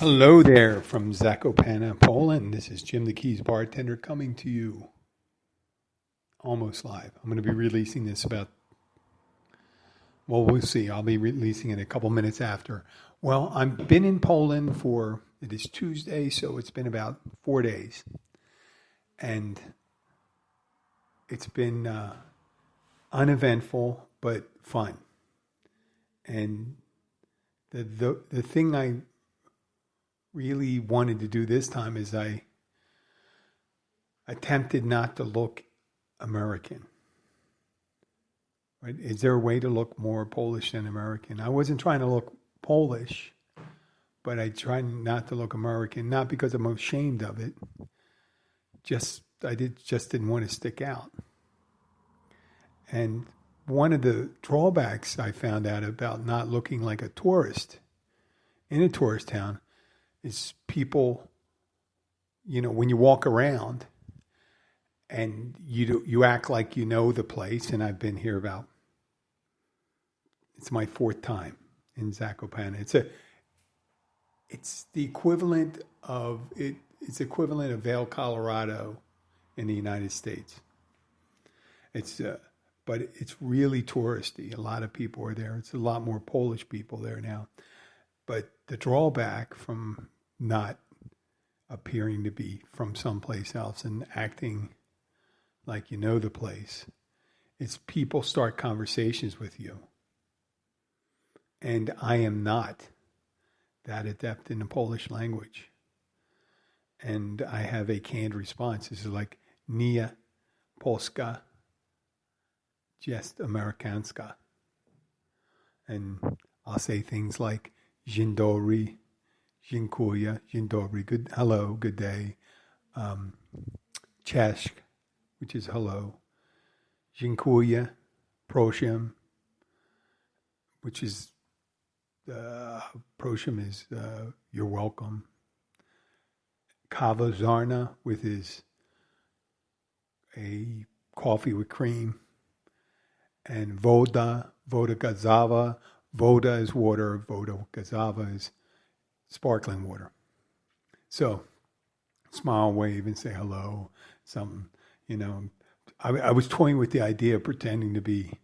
Hello there from Zakopane, Poland. This is Jim the Keys Bartender coming to you almost live. I'm going to be releasing this we'll see. I'll be releasing it a couple minutes after. Well, I've been in Poland it is Tuesday, so it's been about 4 days. And it's been uneventful, but fun. And the thing I really wanted to do this time is I attempted not to look American. Right? Is there a way to look more Polish than American? I wasn't trying to look Polish, but I tried not to look American, not because I'm ashamed of it. I didn't want to stick out. And one of the drawbacks I found out about not looking like a tourist in a tourist town is people, when you walk around and you act like you know the place, and I've been here it's my fourth time in Zakopane. It's the equivalent of Vail, Colorado in the United States. But it's really touristy. A lot of people are there. It's a lot more Polish people there now. But the drawback from not appearing to be from someplace else and acting like you know the place is people start conversations with you. And I am not that adept in the Polish language. And I have a canned response. This is like "Nie Polska, jest Amerykańska." And I'll say things like "Dzień dobry," "Dziękuję," "Dzień dobry," hello, good day. Cześć, which is hello. "Dziękuję," proszę, which is proszę is you're welcome. Kawa zarna, a coffee with cream. And voda gazowa. Voda is water. Voda gazowa is sparkling water. So, smile, wave, and say hello. Something, I was toying with the idea of pretending to be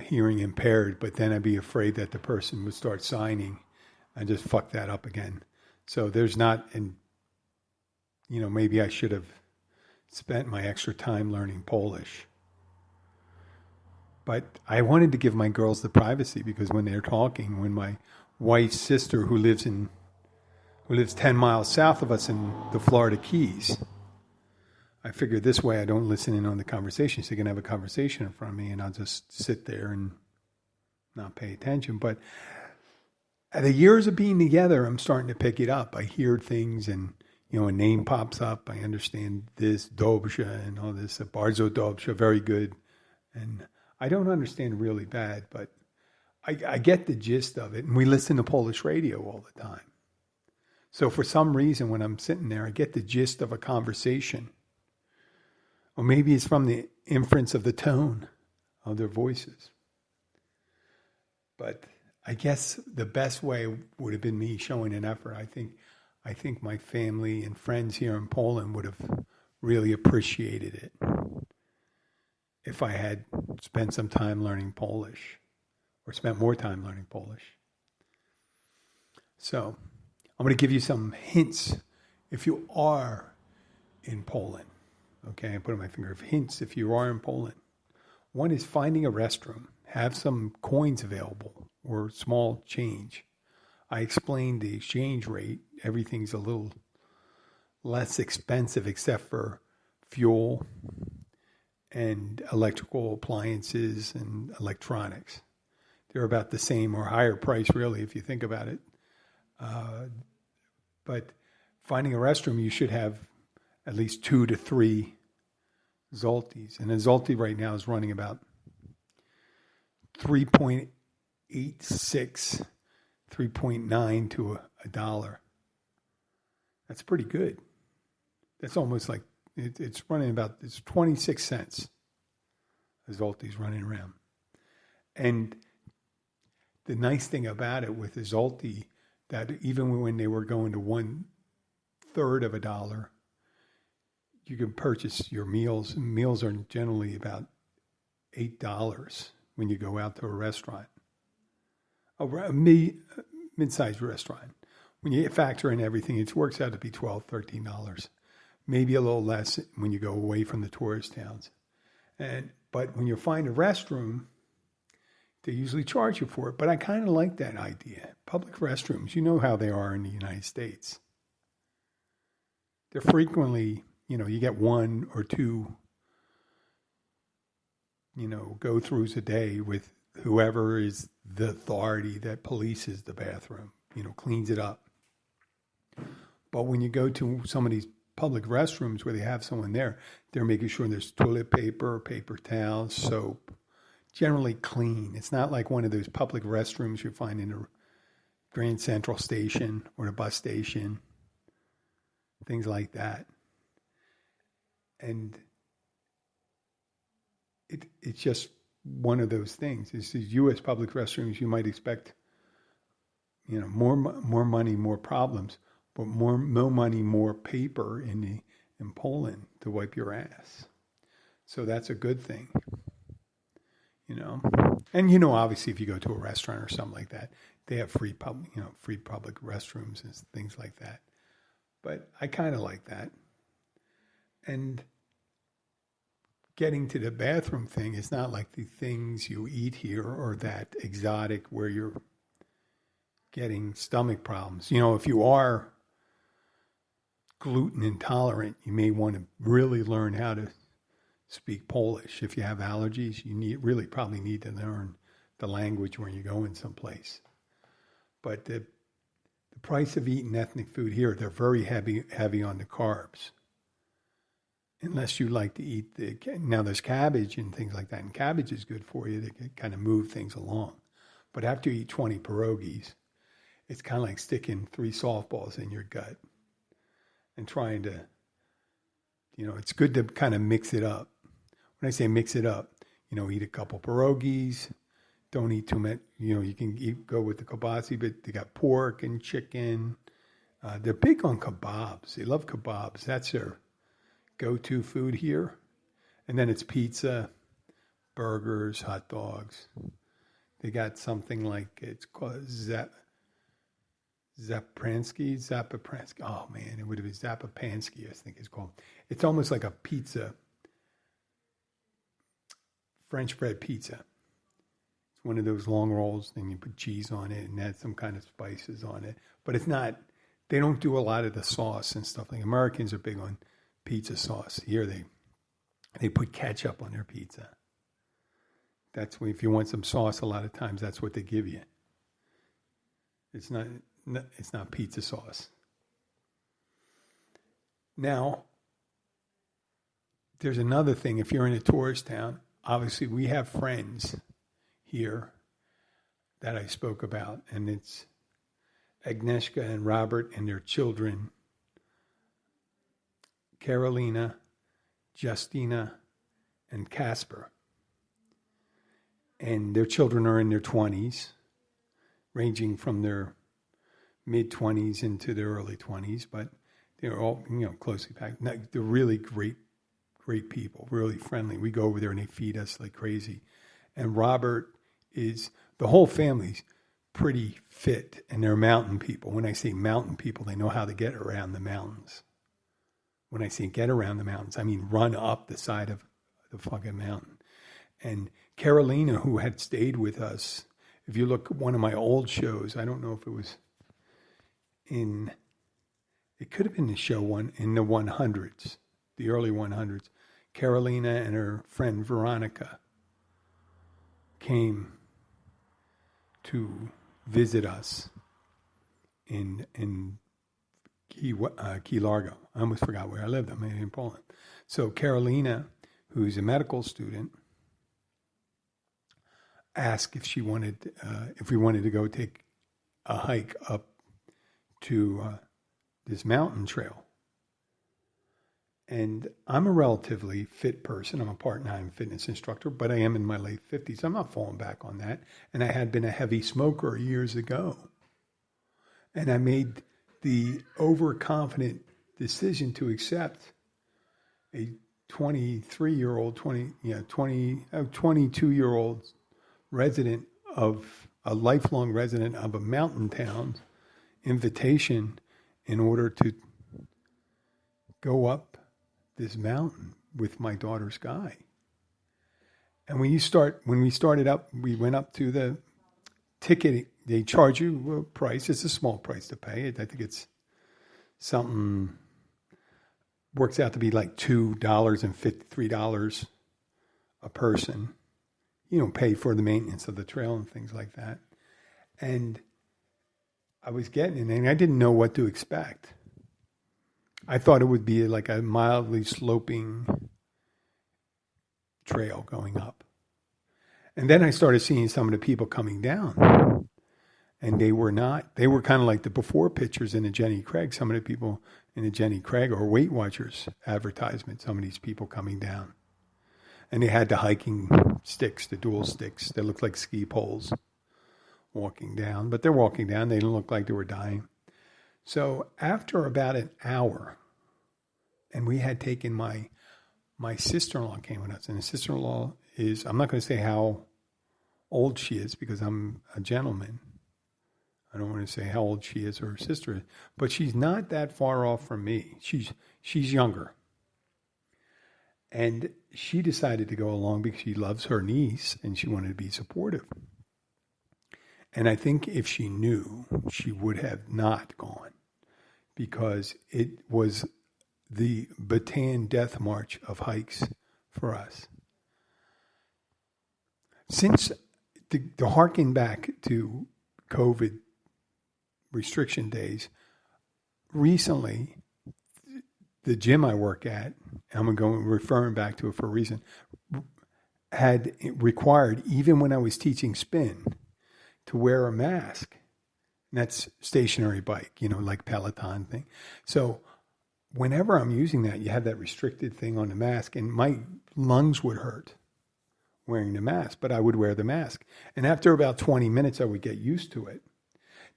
hearing impaired, but then I'd be afraid that the person would start signing. I just fucked that up again. So there's not, maybe I should have spent my extra time learning Polish. But I wanted to give my girls the privacy because when they're talking, when my wife's sister who lives 10 miles south of us in the Florida Keys, I figured this way I don't listen in on the conversation. So they can have a conversation in front of me and I'll just sit there and not pay attention. But the years of being together, I'm starting to pick it up. I hear things and, a name pops up. I understand this, Dobrze and all this, Bardzo Dobrze, very good. And I don't understand really bad, but I get the gist of it. And we listen to Polish radio all the time. So for some reason, when I'm sitting there, I get the gist of a conversation. Or maybe it's from the inference of the tone of their voices. But I guess the best way would have been me showing an effort. I think my family and friends here in Poland would have really appreciated it if I had spent some time learning Polish or spent more time learning Polish. So I'm going to give you some hints if you are in Poland. Okay, I put on my finger of hints if you are in Poland. One is finding a restroom. Have some coins available or small change. I explained the exchange rate. Everything's a little less expensive except for fuel and electrical appliances and electronics. They're about the same or higher price, really, if you think about it. But finding a restroom, you should have at least 2 to 3 zlotys. And a zloty right now is running about 3.86, 3.9 to a dollar. That's pretty good. That's almost like, it's 26 cents. A zloty's running around. And the nice thing about it with the zloty that even when they were going to 1/3 of a dollar, you can purchase your meals. Meals are generally about $8 when you go out to a restaurant, a mid-sized restaurant. When you factor in everything, it works out to be $12, $13, maybe a little less when you go away from the tourist towns. But when you find a restroom, they usually charge you for it. But I kind of like that idea. Public restrooms, you know how they are in the United States. They're frequently, you get 1 or 2, go-throughs a day with whoever is the authority that polices the bathroom, cleans it up. But when you go to some of these public restrooms where they have someone there, they're making sure there's toilet paper, paper towels, soap, generally clean. It's not like one of those public restrooms you find in the Grand Central Station or the bus station, things like that. And it's just one of those things. It's these U.S. public restrooms, you might expect, more money, more problems, but no money, more paper in Poland to wipe your ass. So that's a good thing, And obviously, if you go to a restaurant or something like that, they have free public restrooms and things like that. But I kind of like that. And getting to the bathroom thing is not like the things you eat here or that exotic where you're getting stomach problems. If you are gluten intolerant, you may want to really learn how to speak Polish. If you have allergies, you probably need to learn the language when you're going someplace. But the price of eating ethnic food here, they're very heavy on the carbs. Unless you like to eat now there's cabbage and things like that, and cabbage is good for you. They can kind of move things along. But after you eat 20 pierogies, it's kind of like sticking 3 softballs in your gut and trying to, it's good to kind of mix it up. When I say mix it up, eat a couple pierogies. Don't eat too much. You can go with the kielbasa, but they got pork and chicken. They're big on kebabs. They love kebabs. That's their go-to food here. And then it's pizza, burgers, hot dogs. They got something like, it's called Zapransky. Oh man, it would have been Zapapansky, I think it's called. It's almost like a pizza, French bread pizza. It's one of those long rolls, then you put cheese on it and add some kind of spices on it. But it's not, they don't do a lot of the sauce and stuff. Like Americans are big on pizza sauce. Here they put ketchup on their pizza. That's when, if you want some sauce, a lot of times that's what they give you. It's not pizza sauce. Now, there's another thing. If you're in a tourist town, obviously we have friends here that I spoke about, and it's Agnieszka and Robert and their children, Carolina, Justina, and Casper. And their children are in their 20s, ranging from their mid-20s into their early 20s, but they're all, closely packed. They're really great people, really friendly. We go over there and they feed us like crazy. And Robert the whole family's pretty fit, and they're mountain people. When I say mountain people, they know how to get around the mountains. When I say get around the mountains, I mean run up the side of the fucking mountain. And Carolina, who had stayed with us, if you look at one of my old shows, I don't know if it was it could have been the show one in the 100s, the early 100s. Carolina and her friend Veronica came to visit us in Key Largo. I almost forgot where I lived. I'm in Poland. So Carolina, who's a medical student, asked if we wanted to go take a hike up to this mountain trail. And I'm a relatively fit person. I'm a part-time fitness instructor, but I am in my late 50s. I'm not falling back on that. And I had been a heavy smoker years ago. And I made the overconfident decision to accept a 22-year-old resident of a lifelong resident of a mountain town invitation in order to go up this mountain with my daughter's guy. And when we started up, we went up to the ticket. They charge you a price. It's a small price to pay. I think it's something works out to be like $2.53 a person. Pay for the maintenance of the trail and things like that. And I was getting it, and I didn't know what to expect. I thought it would be like a mildly sloping trail going up. And then I started seeing some of the people coming down. And they were not. They were kind of like the before pictures in the Jenny Craig. Some of the people in the Jenny Craig or Weight Watchers advertisement, some of these people coming down. And they had the hiking sticks, the dual sticks. They looked like ski poles walking down. But they're walking down. They didn't look like they were dying. So after about an hour, and we had taken my sister-in-law came with us. And the sister-in-law is, I'm not going to say how old she is because I'm a gentleman. I don't want to say how old she is or her sister is, but she's not that far off from me. She's younger. And she decided to go along because she loves her niece and she wanted to be supportive. And I think if she knew, she would have not gone because it was the Bataan Death March of hikes for us. Since to harken back to COVID restriction days, recently, the gym I work at, I'm referring back to it for a reason, had required, even when I was teaching spin, to wear a mask. And that's stationary bike, like Peloton thing. So whenever I'm using that, you have that restricted thing on the mask, and my lungs would hurt wearing the mask, but I would wear the mask. And after about 20 minutes, I would get used to it.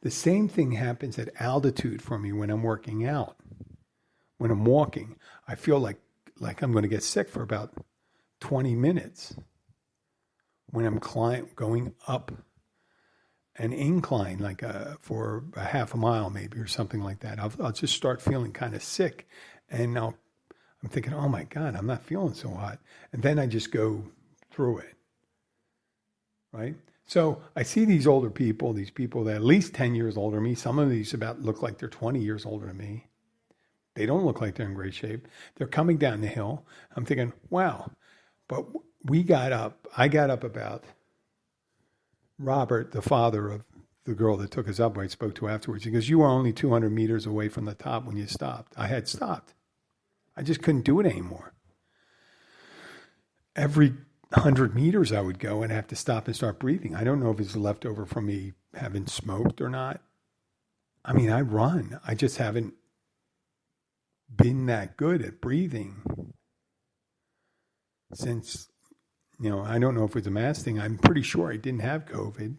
The same thing happens at altitude for me when I'm working out. When I'm walking, I feel like I'm going to get sick for about 20 minutes. When I'm going up an incline, for a half a mile maybe or something like that, I'll just start feeling kind of sick. And I'm thinking, oh my God, I'm not feeling so hot. And then I just go through it, right? So I see these older people, these people that are at least 10 years older than me. Some of these look like they're 20 years older than me. They don't look like they're in great shape. They're coming down the hill. I'm thinking, wow. But I got up about Robert, the father of the girl that took us up, I spoke to afterwards. He goes, you were only 200 meters away from the top when you stopped. I had stopped. I just couldn't do it anymore. Every 100 meters I would go and have to stop and start breathing. I don't know if it's left over from me having smoked or not. I mean, I run. I just haven't been that good at breathing since, I don't know if it was a mask thing. I'm pretty sure I didn't have COVID.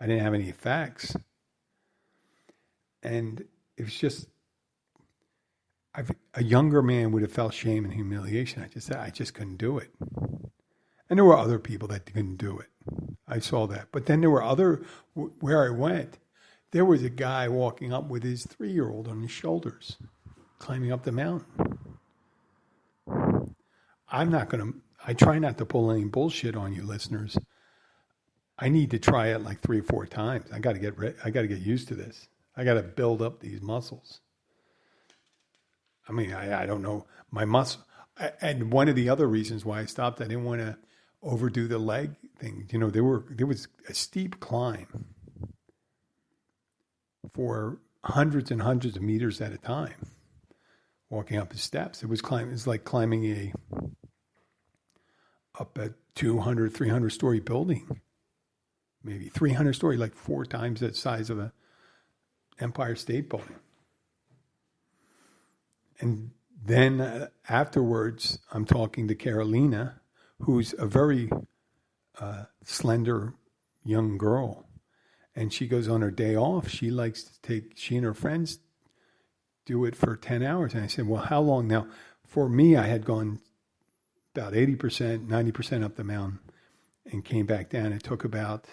I didn't have any effects. And it was just, a younger man would have felt shame and humiliation. I just couldn't do it. And there were other people that couldn't do it. I saw that. But then there were where I went, there was a guy walking up with his 3-year-old on his shoulders, climbing up the mountain. I try not to pull any bullshit on you listeners. I need to try it like 3 or 4 times. I got to get used to this. I got to build up these muscles. I mean, I don't know my muscle. And one of the other reasons why I stopped, I didn't want to overdo the leg thing. There was a steep climb for hundreds and hundreds of meters at a time, walking up the steps. It was like climbing up a 200, 300 story building, maybe 300 story, like 4 times the size of a Empire State Building. And then afterwards, I'm talking to Carolina, who's a very slender young girl. And she goes on her day off. She and her friends do it for 10 hours. And I said, well, how long? Now, for me, I had gone about 80%, 90% up the mountain and came back down. It took about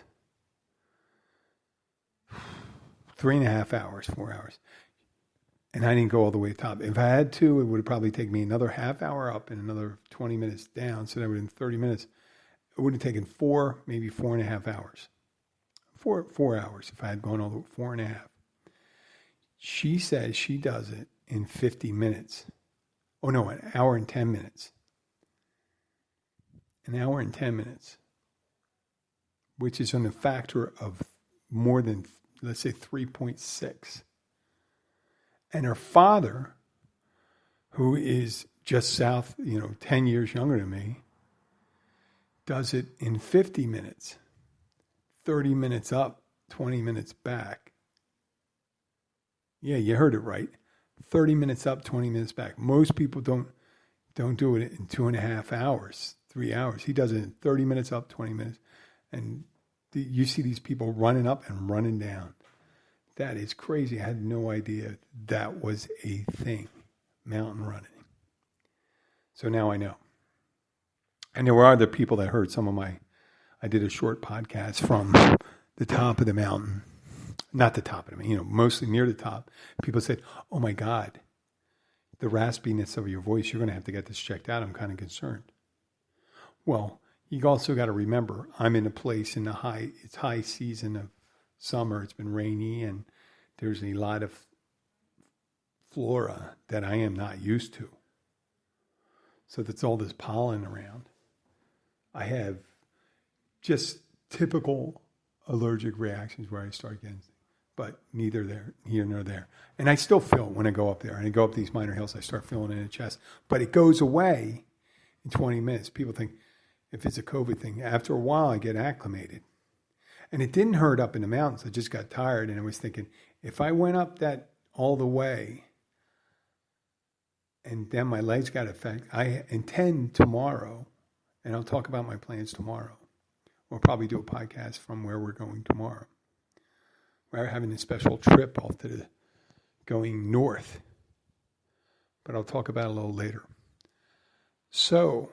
3.5 hours, 4 hours. And I didn't go all the way to the top. If I had to, it would probably take me another half hour up and another 20 minutes down. So that would have been 30 minutes. It would have taken 4, maybe 4.5 hours. 4 hours if I had gone all the way, 4.5. She says she does it in 50 minutes. Oh no, an hour and 10 minutes. An hour and 10 minutes. Which is on a factor of more than, let's say, 3.6. And her father, who is just south, 10 years younger than me, does it in 50 minutes. 30 minutes up, 20 minutes back. Yeah, you heard it right. 30 minutes up, 20 minutes back. Most people don't do it in 2.5 hours, 3 hours. He does it in 30 minutes up, 20 minutes. And you see these people running up and running down. That is crazy. I had no idea that was a thing, mountain running. So now I know. And there were other people that heard some of I did a short podcast from the top of the mountain. Not the top of the mountain, mostly near the top. People said, oh my God, the raspiness of your voice, you're going to have to get this checked out. I'm kind of concerned. Well, you also got to remember, I'm in a place it's high season of summer. It's been rainy and there's a lot of flora that I am not used to. So that's all this pollen around. I have just typical allergic reactions where I start getting, but neither here nor there. And I still feel when I go up there and I go up these minor hills, I start feeling it in the chest, but it goes away in 20 minutes. People think if it's a COVID thing, after a while I get acclimated. And it didn't hurt up in the mountains. I just got tired and I was thinking, if I went up that all the way and then my legs got affected, I intend tomorrow, and I'll talk about my plans tomorrow. We'll probably do a podcast from where we're going tomorrow. We're having a special trip off to going north. But I'll talk about it a little later. So,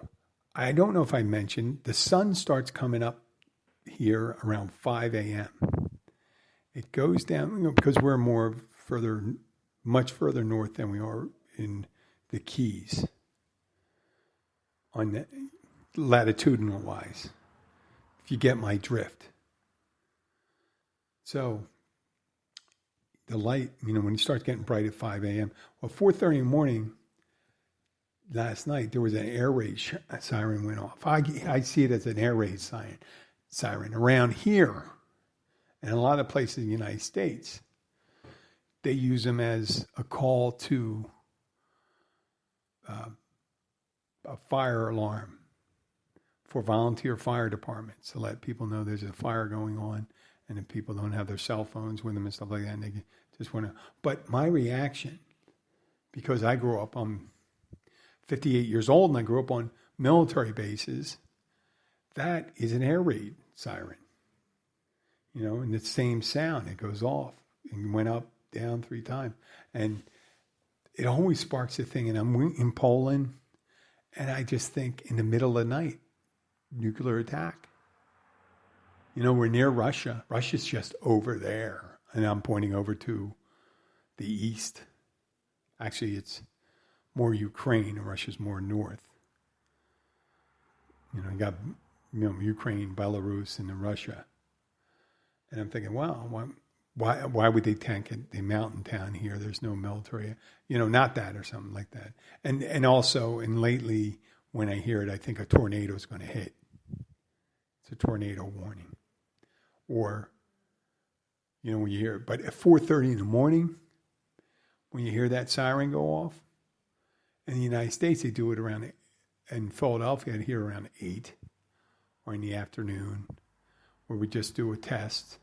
I don't know if I mentioned, the sun starts coming up here around 5 a.m. It goes down, because we're much further north than we are in the Keys, on the latitudinal wise, if you get my drift. So the light, when it starts getting bright at 5 a.m., 4:30 in the morning last night, there was an air raid siren went off. I see it as an air raid siren. Around here, and a lot of places in the United States, they use them as a call to a fire alarm for volunteer fire departments to let people know there's a fire going on, and if people don't have their cell phones with them and stuff like that, and they just want to. But my reaction, because I'm 58 years old and I grew up on military bases, that is an air raid siren. And the same sound, it goes off and went up, down 3 times. And it always sparks a thing. And I'm in Poland, and I just think in the middle of the night, nuclear attack. We're near Russia. Russia's just over there. And I'm pointing over to the east. Actually, it's more Ukraine, and Russia's more north. You got Ukraine, Belarus, and then Russia. And I'm thinking, wow, why would they tank the mountain town here? There's no military, not that or something like that. And also, and lately, when I hear it, I think a tornado is going to hit. It's a tornado warning. Or, when you hear it. But at 4:30 in the morning, when you hear that siren go off, in the United States, they do it around, in Philadelphia, I'd hear around 8 or in the afternoon, where we just do a test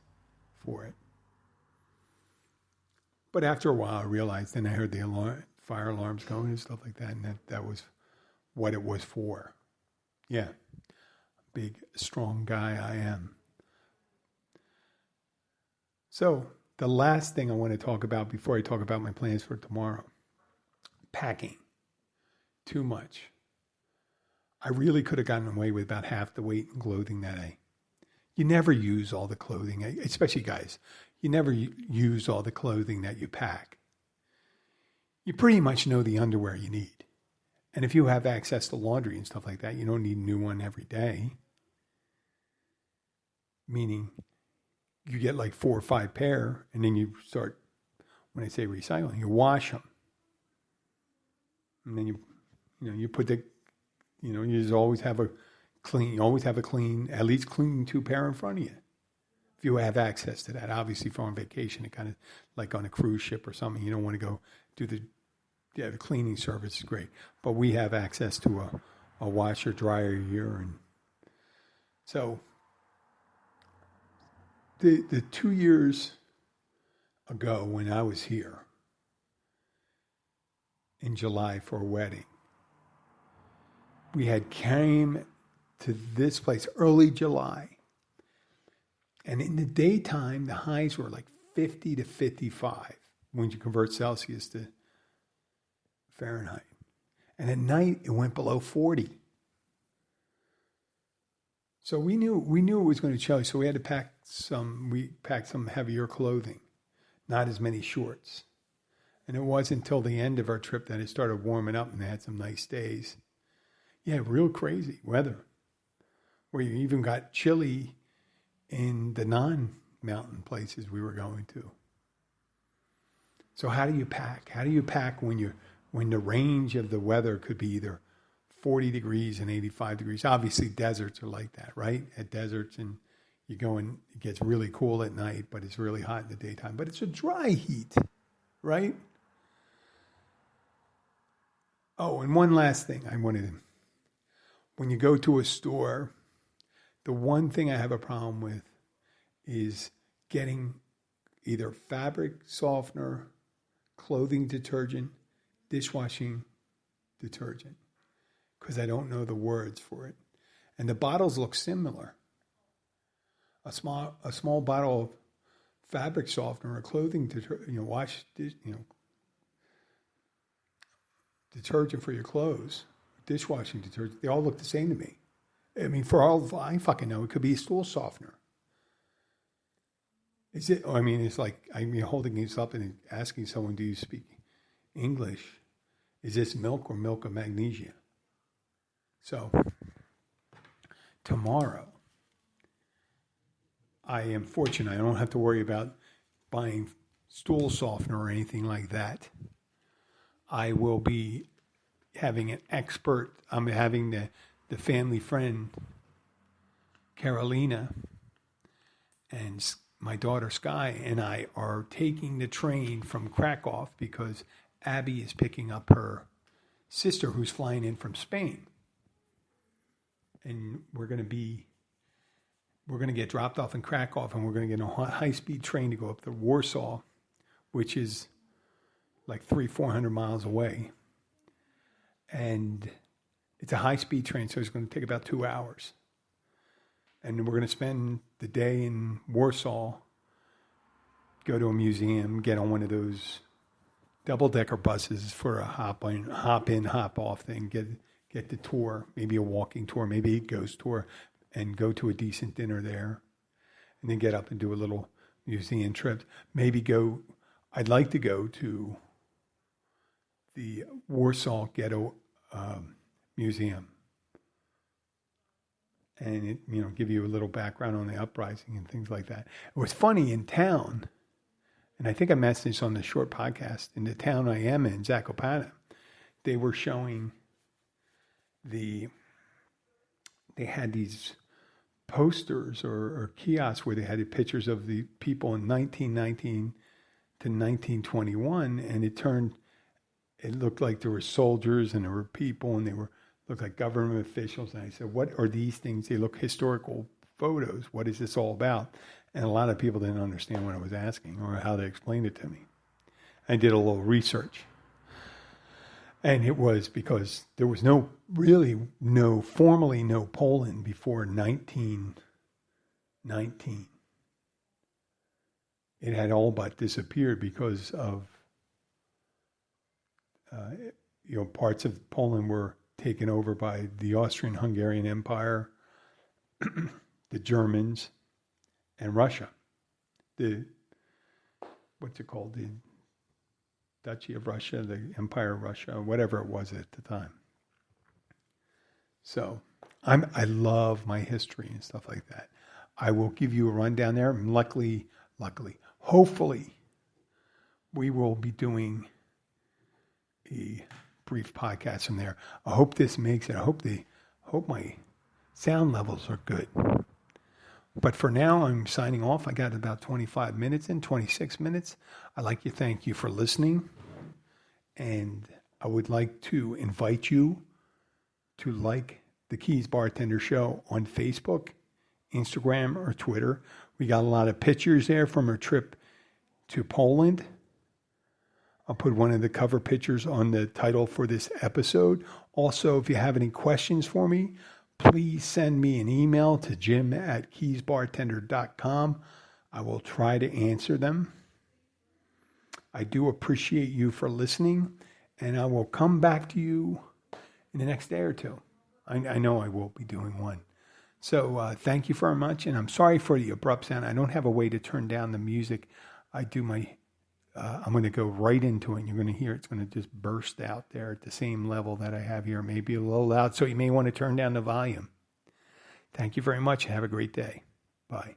for it. But after a while, I realized, then I heard the fire alarms going and stuff like that, and that was what it was for. Yeah, big, strong guy I am. So the last thing I want to talk about before I talk about my plans for tomorrow, packing. Too much. I really could have gotten away with about half the weight in clothing that day. You never use all the clothing, especially guys. You never use all the clothing that you pack. You pretty much know the underwear you need. And if you have access to laundry and stuff like that, you don't need a new one every day. Meaning you get like 4 or 5 pair, and then you start, when I say recycling, you wash them. And then you put the, you just always have a clean, at least clean 2 pair in front of you. If you have access to that. Obviously, if you're on vacation, it kind of like on a cruise ship or something, you don't want to go do the cleaning service is great. But we have access to a washer, dryer here. And so the 2 years ago when I was here in July for a wedding, we had came to this place early July. And in the daytime, the highs were like 50 to 55 when you convert Celsius to Fahrenheit. And at night, it went below 40. So we knew it was going to chilly. So we packed some heavier clothing, not as many shorts. And it wasn't until the end of our trip that it started warming up and they had some nice days. Yeah, real crazy weather, where you even got chilly in the non-mountain places we were going to. So how do you pack? How do you pack when the range of the weather could be either 40 degrees and 85 degrees? Obviously, deserts are like that, right? At deserts, and you go and it gets really cool at night, but it's really hot in the daytime. But it's a dry heat, right? Oh, and one last thing I wanted to... When you go to a store, the one thing I have a problem with is getting either fabric softener, clothing detergent, dishwashing detergent, because I don't know the words for it. And the bottles look similar. A small bottle of fabric softener or clothing detergent, detergent for your clothes, dishwashing detergent, they all look the same to me. I mean, for all I fucking know, it could be a stool softener. Is it? I mean, it's like I'm holding this up and asking someone, "Do you speak English? Is this milk or milk of magnesia?" So tomorrow, I am fortunate. I don't have to worry about buying stool softener or anything like that. I will be having an expert. I'm having the family friend, Carolina, and my daughter Sky and I are taking the train from Krakow because Abby is picking up her sister who's flying in from Spain. And we're going to get dropped off in Krakow, and we're going to get a high-speed train to go up to Warsaw, which is like 400 miles away. And it's a high-speed train, so it's going to take about 2 hours. And we're going to spend the day in Warsaw, go to a museum, get on one of those double-decker buses for a hop-in, hop-off thing, get the tour, maybe a walking tour, maybe a ghost tour, and go to a decent dinner there, and then get up and do a little museum trip. I'd like to go to the Warsaw Ghetto Museum. And it, give you a little background on the uprising and things like that. It was funny in town, and I think I mentioned this on the short podcast, in the town I am in, Zakopane, they were showing they had these posters or kiosks where they had the pictures of the people in 1919 to 1921, and it looked like there were soldiers and there were people and looked like government officials. And I said, what are these things? They look historical photos. What is this all about? And a lot of people didn't understand what I was asking or how they explained it to me. I did a little research. And it was because there was formally no Poland before 1919. it had all but disappeared because of, parts of Poland were taken over by the Austrian-Hungarian Empire, the Germans, and Russia. What's it called? The Duchy of Russia, the Empire of Russia, whatever it was at the time. So I love my history and stuff like that. I will give you a rundown there. And luckily, hopefully, we will be doing a brief podcast from there. I hope this makes it. I hope my sound levels are good. But for now, I'm signing off. I got about 25 minutes in, 26 minutes. I'd like to thank you for listening. And I would like to invite you to like the Keys Bartender Show on Facebook, Instagram, or Twitter. We got a lot of pictures there from our trip to Poland. I'll put one of the cover pictures on the title for this episode. Also, if you have any questions for me, please send me an email to jim@keysbartender.com. I will try to answer them. I do appreciate you for listening, and I will come back to you in the next day or two. I know I will be doing one. So thank you very much, and I'm sorry for the abrupt sound. I don't have a way to turn down the music. I'm going to go right into it, and you're going to hear it's going to just burst out there at the same level that I have here, maybe a little loud, so you may want to turn down the volume. Thank you very much. Have a great day. Bye.